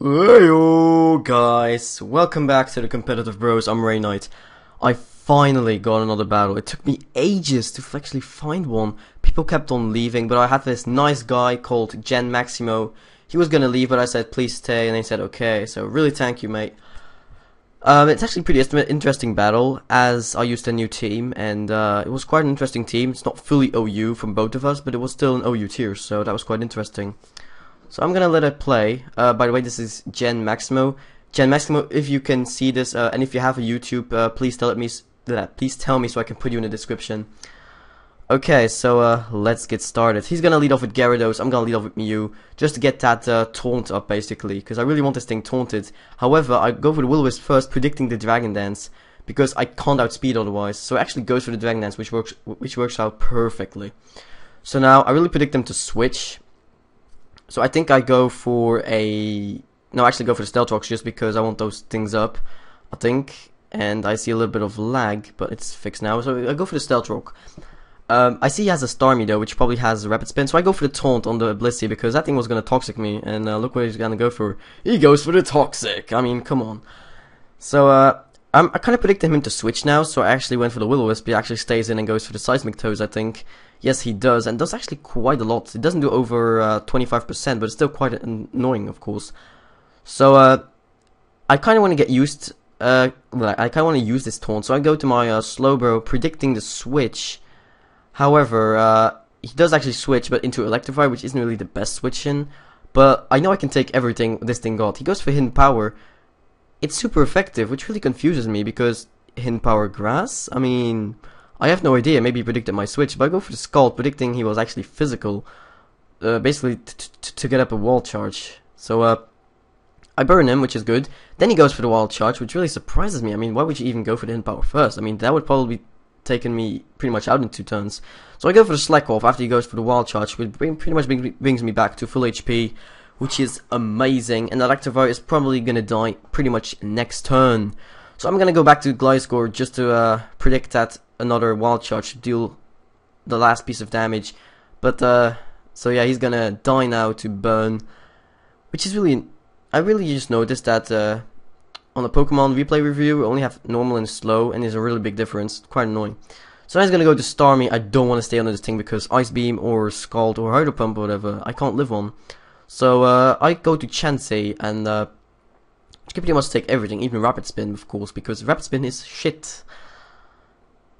Heyo guys, welcome back to the Competitive Bros. I'm Raynite. I finally got another battle. It took me ages to actually find one. People kept on leaving, but I had this nice guy called GenMaximo. He was gonna leave, but I said please stay, and he said okay. So really thank you, mate. It's actually a pretty interesting battle, as I used a new team, and it was quite an interesting team. It's not fully OU from both of us, but it was still an OU tier, so that was quite interesting. So I'm gonna let it play. By the way, this is GenMaximo. GenMaximo, if you can see this, and if you have a YouTube, please tell me so I can put you in the description. Okay, so let's get started. He's gonna lead off with Gyarados. I'm gonna lead off with Mew, just to get that taunt up, basically, because I really want this thing taunted. However, I go for the Will-O-Wisp first, predicting the Dragon Dance, because I can't outspeed otherwise. So it actually goes for the Dragon Dance, which works out perfectly. So now I really predict them to switch. So I think I go for I actually go for the Stealth Rocks just because I want those things up, I think. And I see a little bit of lag, but it's fixed now. So I go for the Stealth Rock. I see he has a Starmie though, which probably has a Rapid Spin. So I go for the Taunt on the Blissey because that thing was going to Toxic me. And look what he's going to go for. He goes for the Toxic. I mean, come on. So I kind of predicted him to switch now. So I actually went for the Will-O-Wisp. He actually stays in and goes for the Seismic Toes, I think. Yes, he does, and does actually quite a lot. It doesn't do over 25%, but it's still quite annoying, of course. So, I kind of want to get used, I kind of want to use this taunt, so I go to my Slowbro, predicting the switch. However, he does actually switch, but into Electrify, which isn't really the best switch in. But I know I can take everything this thing got. He goes for Hidden Power. It's super effective, which really confuses me, because Hidden Power Grass? I mean, I have no idea, maybe he predicted my switch, but I go for the Scald, predicting he was actually physical, basically to get up a wall charge. So, I burn him, which is good. Then he goes for the wild charge, which really surprises me. I mean, why would you even go for the hidden power first? I mean, that would probably taken me pretty much out in 2 turns. So I go for the Slack Off after he goes for the wild charge, which pretty much brings me back to full HP, which is amazing. And that Electivire is probably gonna die pretty much next turn. So I'm gonna go back to Gliscor just to predict that another wild charge to deal the last piece of damage. But so yeah, he's gonna die now to burn, which is really, I really just noticed that on the Pokemon replay review we only have normal and slow, and there's a really big difference. Quite annoying. So now he's gonna go to Starmie. I don't want to stay under this thing because Ice Beam or Scald or Hydro Pump or whatever I can't live on. So I go to Chansey and you can pretty much take everything, even Rapid Spin, of course, because Rapid Spin is shit.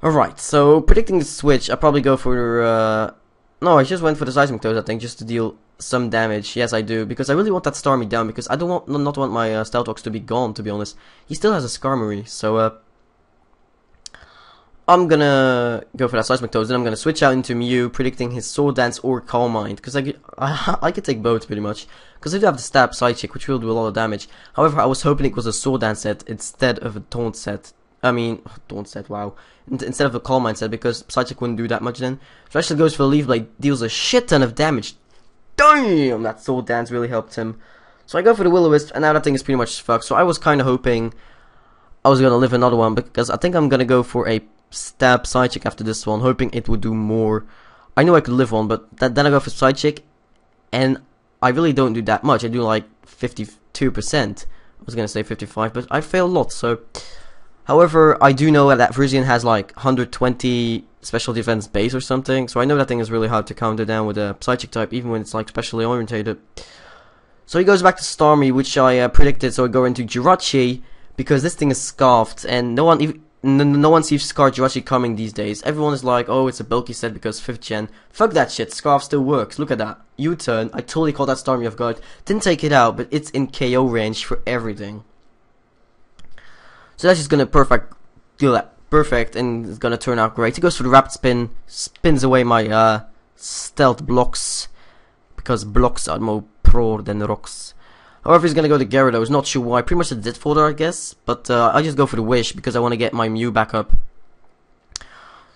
Alright, so predicting the switch, I probably go for no, I just went for the Seismic Toes, I think, just to deal some damage. Yes, I do, because I really want that Starmie down, because I don't not want my Stealth Rocks to be gone, to be honest. He still has a Skarmory, so I'm gonna go for that Seismic Toes, then I'm gonna switch out into Mew, predicting his Sword Dance or Calm Mind, because I could take both, pretty much. Because I do have the Stab Psychic, which will do a lot of damage. However, I was hoping it was a Sword Dance set instead of a Taunt set. I mean, Taunt set, wow. Instead of a Calm Mind set, because Psychic wouldn't do that much then. So actually goes for a Leaf Blade, deals a shit ton of damage. Damn! That Sword Dance really helped him. So I go for the Will-O-Wisp, and now that thing is pretty much fucked. So I was kind of hoping I was going to live another one, because I think I'm going to go for a Stab Psychic after this one, hoping it would do more. I knew I could live one, but then I go for Psychic, and I really don't do that much. I do like 52%. I was going to say 55, but I fail a lot, so... However, I do know that Frisian has like 120 special defense base or something, so I know that thing is really hard to counter down with a Psychic type, even when it's like specially orientated. So he goes back to Starmie, which I predicted, so I go into Jirachi, because this thing is Scarfed, and no one sees Scarfed Jirachi coming these days. Everyone is like, oh, it's a bulky set because 5th gen. Fuck that shit, Scarf still works, look at that. U-turn, I totally caught that Starmie off guard. Didn't take it out, but it's in KO range for everything. So that's just gonna do that perfect, and it's gonna turn out great. He goes for the Rapid Spin, spins away my Stealth blocks, because blocks are more pro than rocks. However, he's gonna go to Gyarados, not sure why, pretty much a Dit folder, I guess, but I just go for the Wish, because I want to get my Mew back up.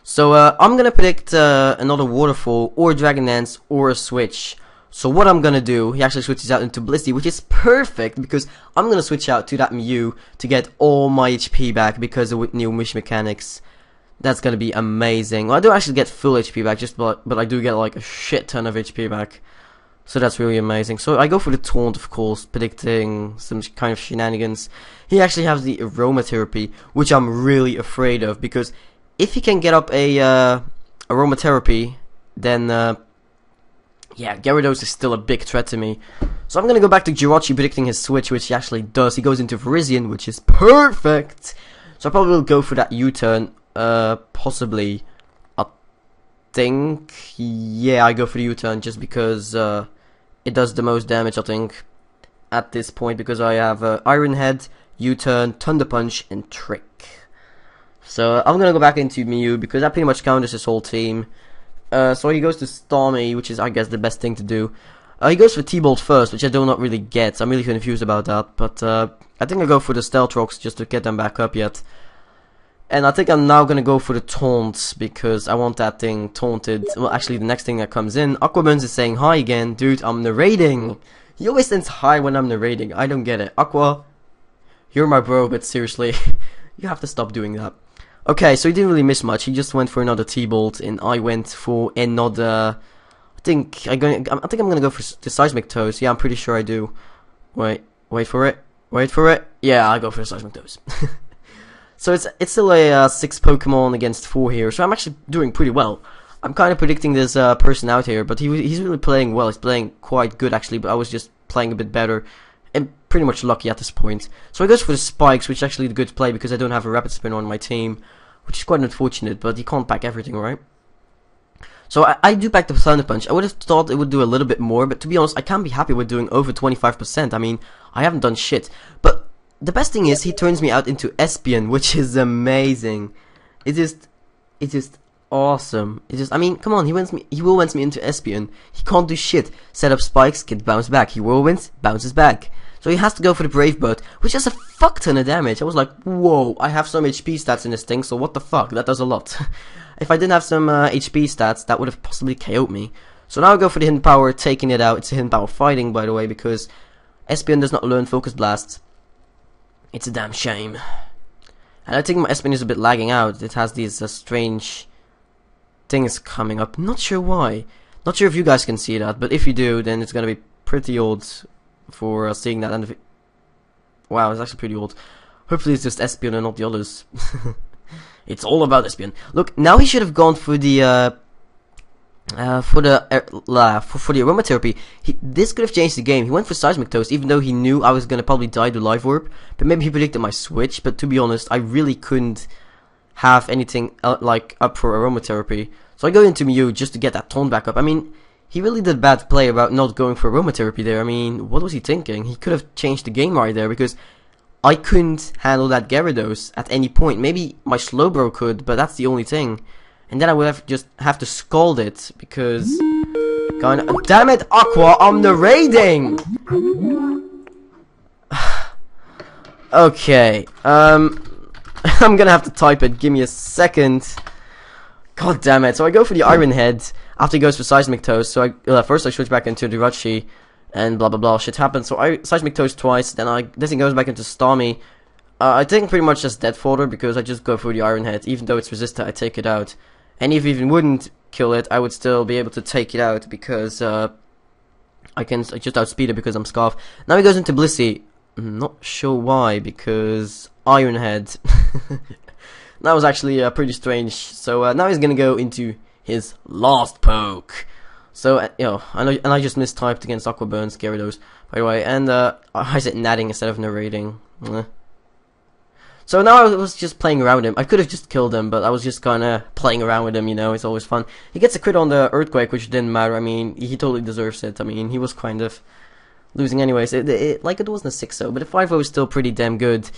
So I'm gonna predict another Waterfall, or Dragon Dance, or a Switch. So what I'm gonna do, he actually switches out into Blissey, which is perfect, because I'm gonna switch out to that Mew to get all my HP back because of new Wish mechanics. That's gonna be amazing. Well, I don't actually get full HP back, but I do get like a shit ton of HP back. So that's really amazing. So I go for the taunt, of course, predicting some kind of shenanigans. He actually has the aromatherapy, which I'm really afraid of, because if he can get up a aromatherapy, then yeah, Gyarados is still a big threat to me. So I'm gonna go back to Jirachi predicting his switch, which he actually does. He goes into Virizion, which is perfect. So I probably will go for that U-turn, possibly. I think, yeah, I go for the U-turn just because it does the most damage, I think, at this point, because I have Iron Head, U-turn, Thunder Punch, and Trick. So I'm gonna go back into Mew because that pretty much counters his whole team. So he goes to Stormy, which is, I guess, the best thing to do. He goes for T-Bolt first, which I do not really get. So I'm really confused about that. But I think I go for the Stealth Rocks just to get them back up yet. And I think I'm now going to go for the Taunts because I want that thing taunted. Well, actually, the next thing that comes in, Aquaburns is saying hi again. Dude, I'm narrating. He always sends hi when I'm narrating. I don't get it. Aqua, you're my bro, but seriously, you have to stop doing that. Okay, so he didn't really miss much. He just went for another T-Bolt, and I went for another. I think I'm gonna go for the Seismic Toes. Yeah, I'm pretty sure I do. Wait for it. Yeah, I go for the Seismic Toes. So it's still a 6 Pokemon against 4 here. So I'm actually doing pretty well. I'm kind of predicting this person out here, but he's really playing well. He's playing quite good actually, but I was just playing a bit better. And pretty much lucky at this point. So he goes for the Spikes, which is actually a good play because I don't have a Rapid Spin on my team, which is quite unfortunate, but he can't pack everything, right? So I do pack the Thunder Punch. I would have thought it would do a little bit more, but to be honest, I can't be happy with doing over 25%. I mean, I haven't done shit. But the best thing is he turns me out into Espion, which is amazing. It's just awesome. I mean, come on, he will wins me into Espion. He can't do shit. Set up spikes, get bounced back. He whirlwinds, bounces back. So he has to go for the Brave Bird, which has a fuck ton of damage. I was like, whoa, I have some HP stats in this thing, so what the fuck, that does a lot. If I didn't have some HP stats, that would have possibly KO'd me. So now I go for the Hidden Power, taking it out. It's a Hidden Power fighting, by the way, because Espion does not learn Focus Blast. It's a damn shame. And I think my Espion is a bit lagging out. It has these strange things coming up. Not sure why. Not sure if you guys can see that, but if you do, then it's gonna be pretty old for seeing that. And wow, it's actually pretty old. Hopefully it's just Espion and not the others. It's all about Espion. Look, now he should have gone for the aromatherapy. This could have changed the game. He went for Seismic Toast, even though he knew I was gonna probably die to Live Orb. But maybe he predicted my switch. But to be honest, I really couldn't have anything like up for aromatherapy. So I go into Mew just to get that tone back up. I mean, he really did a bad play about not going for aromatherapy there. I mean, what was he thinking? He could have changed the game right there because I couldn't handle that Gyarados at any point. Maybe my Slowbro could, but that's the only thing. And then I would have to scald it because damn it, Aqua, I'm narrating. Okay, I'm gonna have to type it. Give me a second. God damn it. So I go for the Iron Head after he goes for Seismic Toast. So first I switch back into Jirachi and blah blah blah shit happens. So I Seismic Toast twice, then this thing goes back into Stormy. I think pretty much just dead fodder because I just go for the Iron Head. Even though it's resistant, I take it out. And if it even wouldn't kill it, I would still be able to take it out because I just outspeed it because I'm Scarf. Now he goes into Blissey. Not sure why, because Iron Head. That was actually pretty strange. So now he's gonna go into his last poke. So you know, and I just mistyped against Aquaburns, Gyarados, by the way, and I said natting instead of narrating. So now I was just playing around with him. I could have just killed him, but I was just kinda playing around with him, you know, it's always fun. He gets a crit on the Earthquake, which didn't matter. I mean, he totally deserves it. I mean, he was kind of losing anyways. Like, it wasn't a 6-0, but a 5-0 is still pretty damn good.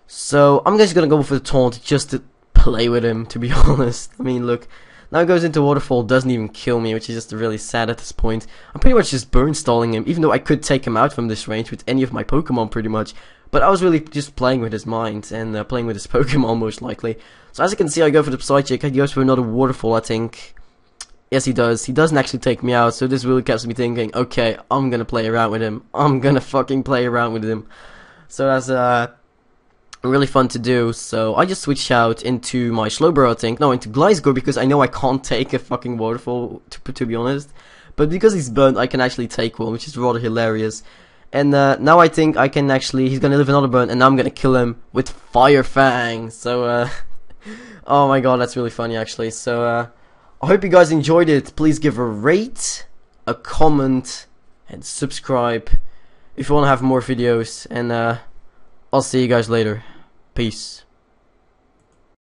So, I'm just gonna go for the taunt just to play with him, to be honest. I mean, look, now he goes into Waterfall, doesn't even kill me, which is just really sad at this point. I'm pretty much just burn stalling him, even though I could take him out from this range with any of my Pokemon, pretty much. But I was really just playing with his mind, and playing with his Pokemon, most likely. So as you can see, I go for the Psychic, he goes for another Waterfall, I think. Yes, he does. He doesn't actually take me out, so this really keeps me thinking, okay, I'm gonna play around with him. I'm gonna fucking play around with him. So that's, really fun to do. So I just switched out into my Slowbro, I think. No, into Gliscor, because I know I can't take a fucking Waterfall, to be honest. But because he's burnt, I can actually take one, which is rather hilarious. And now I think I can actually, he's gonna live another burn, and now I'm gonna kill him with Fire Fang. So, oh my god, that's really funny actually. So, I hope you guys enjoyed it. Please give a rate, a comment, and subscribe if you want to have more videos. And I'll see you guys later. Peace.